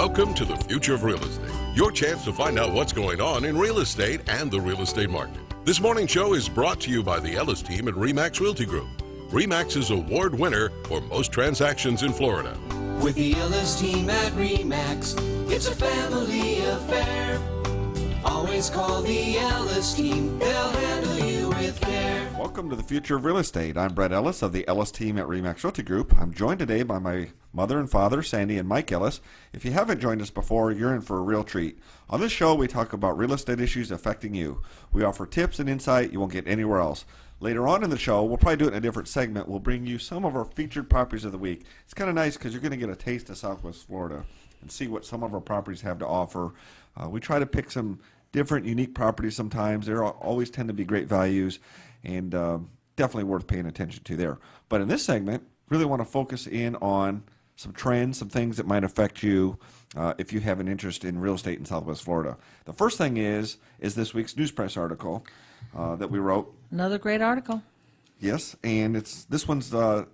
Welcome to the future of real estate. Your chance to find out what's going on in real estate and the real estate market. This morning show is brought to you by the Ellis team at RE/MAX Realty Group. RE/MAX is award winner for most transactions in Florida. With the Ellis team at RE/MAX, it's a family affair. Always call the Ellis team, they'll handle you with care. Welcome to the future of real estate. I'm Brett Ellis of the Ellis team at RE/MAX Realty Group. I'm joined today by my mother and father, Sandy and Mike Ellis. If you haven't joined us before, you're in for a real treat. On this show, we talk about real estate issues affecting you. We offer tips and insight you won't get anywhere else. Later on in the show, we'll probably do it in a different segment. We'll bring you some of our featured properties of the week. It's kind of nice because you're going to get a taste of Southwest Florida and see what some of our properties have to offer. We try to pick some different, unique properties sometimes. They always tend to be great values and definitely worth paying attention to there. But in this segment, really want to focus in on some trends, some things that might affect you if you have an interest in real estate in Southwest Florida. The first thing is this week's News Press article that we wrote. Another great article. Yes, and this one's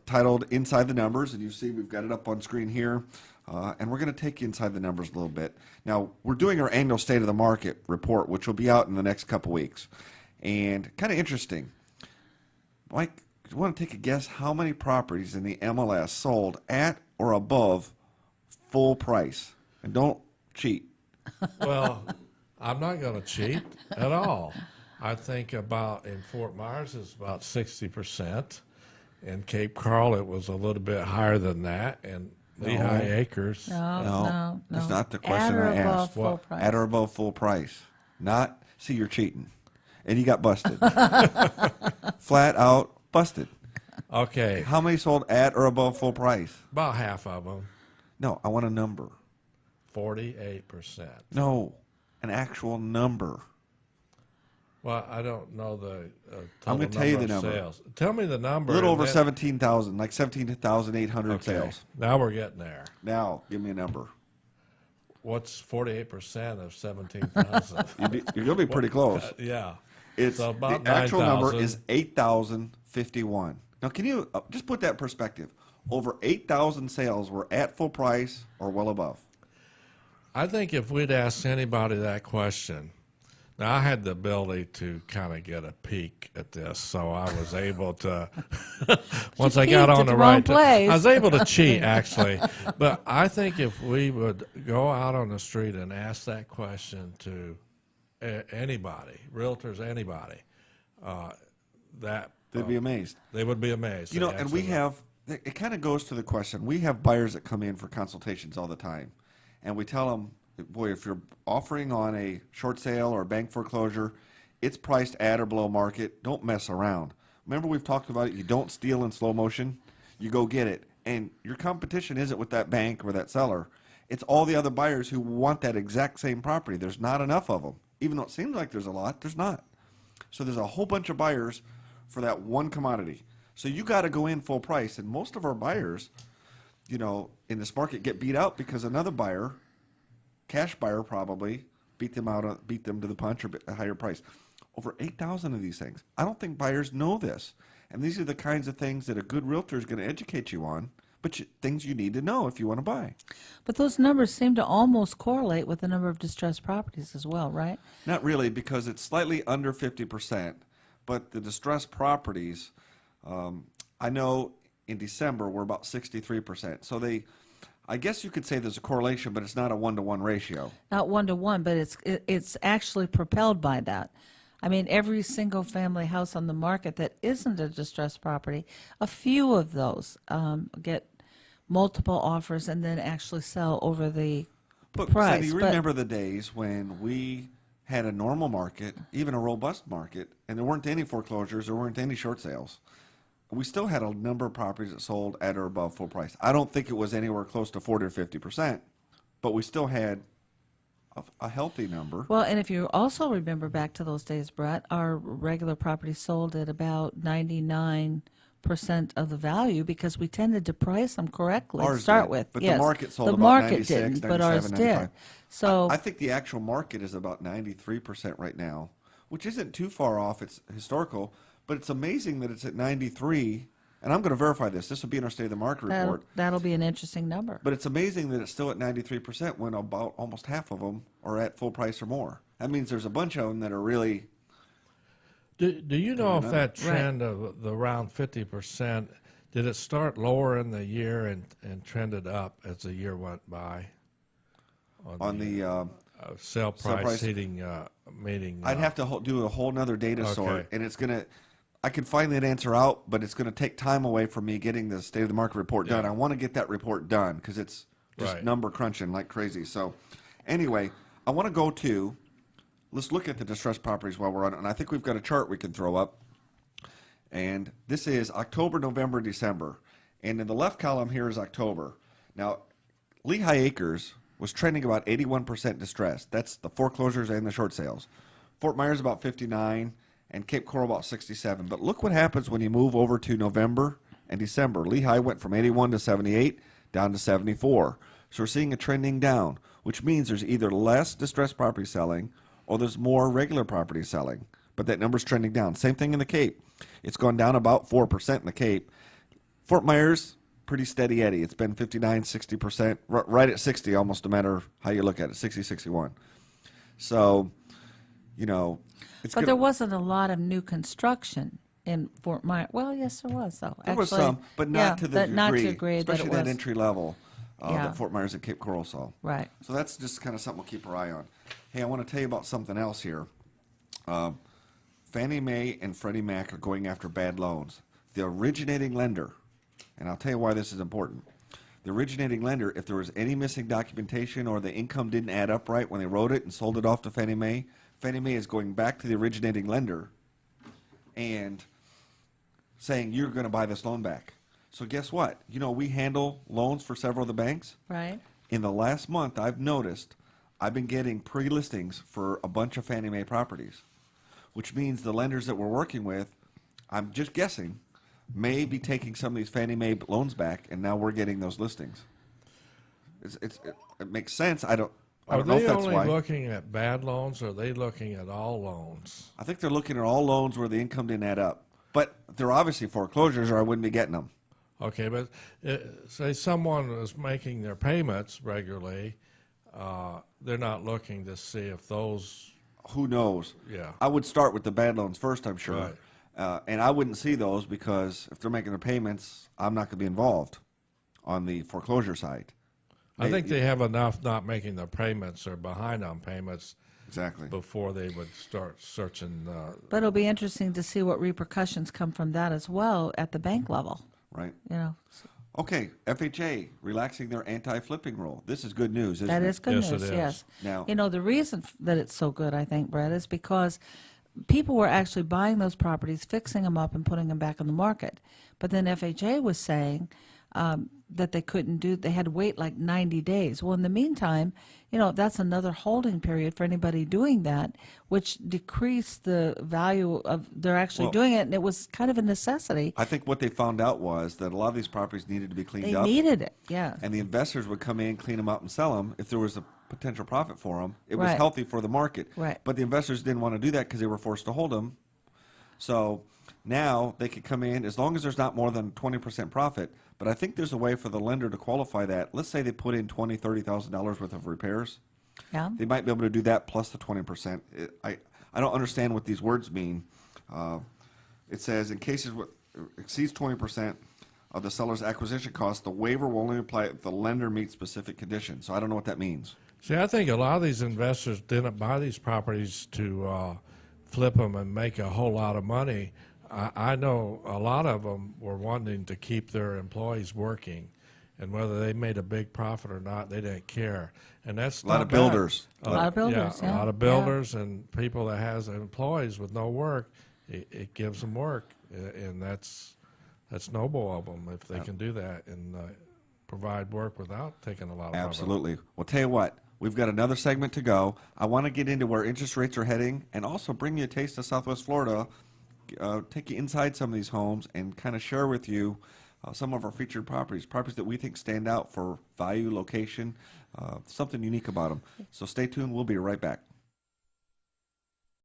titled Inside the Numbers, and you see we've got it up on screen here. And we're going to take you inside the numbers a little bit. Now, we're doing our annual State of the Market report, which will be out in the next couple weeks. And kind of interesting. Mike, you want to take a guess how many properties in the MLS sold at or above full price? And don't cheat. Well, I'm not going to cheat at all. I think about in Fort Myers it's about 60%. In Cape Coral it was a little bit higher than that. And Lehigh Acres. No. That's not the question I asked. Full price. At or above full price. Not, see, you're cheating. And you got busted. Flat out busted. Okay. How many sold at or above full price? About half of them. No, I want a number. 48%. No, an actual number. Well, I don't know the I'm going to tell you the number. Sales. Tell me the number. A little over 17,000, like 17,800 sales. Now we're getting there. Now, give me a number. What's 48% of 17,000? You're going to be pretty close. Yeah. It's so about the actual 9,000. number is 8,051. Now, can you just put that in perspective? Over 8,000 sales were at full price or well above. I think if we'd asked anybody that question, now I had the ability to kind of get a peek at this, so I was able to. Once I got on the right place. I was able to cheat actually. But I think if we would go out on the street and ask that question to anybody, realtors, anybody, They'd be amazed. They would be amazed. You know, and we have. It kind of goes to the question. We have buyers that come in for consultations all the time, and we tell them, boy, if you're offering on a short sale or a bank foreclosure, it's priced at or below market. Don't mess around. Remember we've talked about it. You don't steal in slow motion. You go get it. And your competition isn't with that bank or that seller. It's all the other buyers who want that exact same property. There's not enough of them. Even though it seems like there's a lot, there's not. So there's a whole bunch of buyers for that one commodity. So you got to go in full price. And most of our buyers, you know, in this market get beat out because another buyer, cash buyer probably, beat them to the punch or a higher price. Over 8,000 of these things. I don't think buyers know this. And these are the kinds of things that a good realtor is going to educate you on, but things you need to know if you want to buy. But those numbers seem to almost correlate with the number of distressed properties as well, right? Not really, because it's slightly under 50%, but the distressed properties, I know in December were about 63%. So I guess you could say there's a correlation, but it's not a one-to-one ratio. Not one-to-one, but it's actually propelled by that. I mean, every single family house on the market that isn't a distressed property, a few of those get multiple offers and then actually sell over the price. Sandy, you remember the days when we had a normal market, even a robust market, and there weren't any foreclosures, there weren't any short sales. We still had a number of properties that sold at or above full price. I don't think it was anywhere close to 40 or 50%, but we still had a healthy number. Well, and if you also remember back to those days, Brett, our regular property sold at about 99% of the value because we tended to price them correctly to start with. But yes. the market sold the about market 96, didn't, 97, but ours 95. did. So I think the actual market is about 93% right now, which isn't too far off. It's historical, but it's amazing that it's at 93 and I'm going to verify this. This will be in our State of the Market report. That'll be an interesting number. But it's amazing that it's still at 93% when about almost half of them are at full price or more. That means there's a bunch of them that are really. Do you know if that trend of the around 50%, did it start lower in the year and trended up as the year went by? On the sale price hitting meeting. I'd have to do a whole nother data sort, Okay. and it's going to. I could find that answer out, but it's going to take time away from me getting the State of the Market report done. I want to get that report done because it's just number crunching like crazy. So anyway, I want to go to, let's look at the distressed properties while we're on it. And I think we've got a chart we can throw up. And this is October, November, December. And in the left column here is October. Now, Lehigh Acres was trending about 81% distressed. That's the foreclosures and the short sales. Fort Myers about 59%. And Cape Coral about 67. But look what happens when you move over to November and December. Lehigh went from 81 to 78 down to 74. So we're seeing a trending down, which means there's either less distressed property selling or there's more regular property selling. But that number's trending down. Same thing in the Cape. It's gone down about 4% in the Cape. Fort Myers, pretty steady Eddie. It's been 59, 60%, right at 60 almost no matter how you look at it, 60, 61. So, you know. But there wasn't a lot of new construction in Fort Myers. Well, yes, there was, though. There was some, but not to the degree. Not to the degree especially that it was. that entry level Yeah. that Fort Myers and Cape Coral saw. Right. So that's just kind of something we'll keep our eye on. Hey, I want to tell you about something else here. Fannie Mae and Freddie Mac are going after bad loans. The originating lender, and I'll tell you why this is important. The originating lender, if there was any missing documentation or the income didn't add up right when they wrote it and sold it off to Fannie Mae is going back to the originating lender and saying, you're going to buy this loan back. So guess what? You know, we handle loans for several of the banks. Right. In the last month, I've noticed I've been getting pre-listings for a bunch of Fannie Mae properties, which means the lenders that we're working with, I'm just guessing, may be taking some of these Fannie Mae loans back, and now we're getting those listings. It makes sense. I don't know if that's only why. looking at bad loans, or are they looking at all loans? I think they're looking at all loans where the income didn't add up. But they're obviously foreclosures, or I wouldn't be getting them. Okay, but say someone is making their payments regularly, they're not looking to see if those. Who knows? Yeah. I would start with the bad loans first, I'm sure. Right. And I wouldn't see those because if they're making their payments, I'm not going to be involved on the foreclosure side. I think they have enough not making their payments or behind on payments Exactly. before they would start searching. But it'll be interesting to see what repercussions come from that as well at the bank level. Right. You know, Okay, FHA relaxing their anti-flipping rule. This is good news, isn't that it? is good Yes, it news. is. Yes. Now- you know, the reason that it's so good, I think, Brett, is because people were actually buying those properties, fixing them up, and putting them back on the market. But then FHA was saying that they couldn't do. They had to wait like 90 days. Well, in the meantime, you know, that's another holding period for anybody doing that, which decreased the value of they're actually Well, doing it, and it was kind of a necessity. I think what they found out was that a lot of these properties needed to be cleaned They up. needed it. Yeah. And the investors would come in, clean them up, and sell them if there was a potential profit for them. It was Right. healthy for the market. Right. But the investors didn't want to do that because they were forced to hold them. So now they could come in as long as there's not more than 20% profit. But I think there's a way for the lender to qualify that. Let's say they put in $20,000, $30,000 worth of repairs. Yeah. They might be able to do that plus the 20%. I don't understand what these words mean. It says in cases what exceeds 20% of the seller's acquisition cost, the waiver will only apply if the lender meets specific conditions. So I don't know what that means. See, I think a lot of these investors didn't buy these properties to flip them and make a whole lot of money. I know a lot of them were wanting to keep their employees working, and whether they made a big profit or not, they didn't care. And that's A lot not of bad. builders. A lot of builders, a yeah. lot of builders and people that has employees with no work. It gives them work, and that's noble of them if they can do that and provide work without taking a lot of Absolutely. Well, tell you what, we've got another segment to go. I want to get into where interest rates are heading and also bring you a taste of Southwest Florida, take you inside some of these homes and kind of share with you some of our featured properties that we think stand out for value, location, something unique about them. So stay tuned. We'll be right back.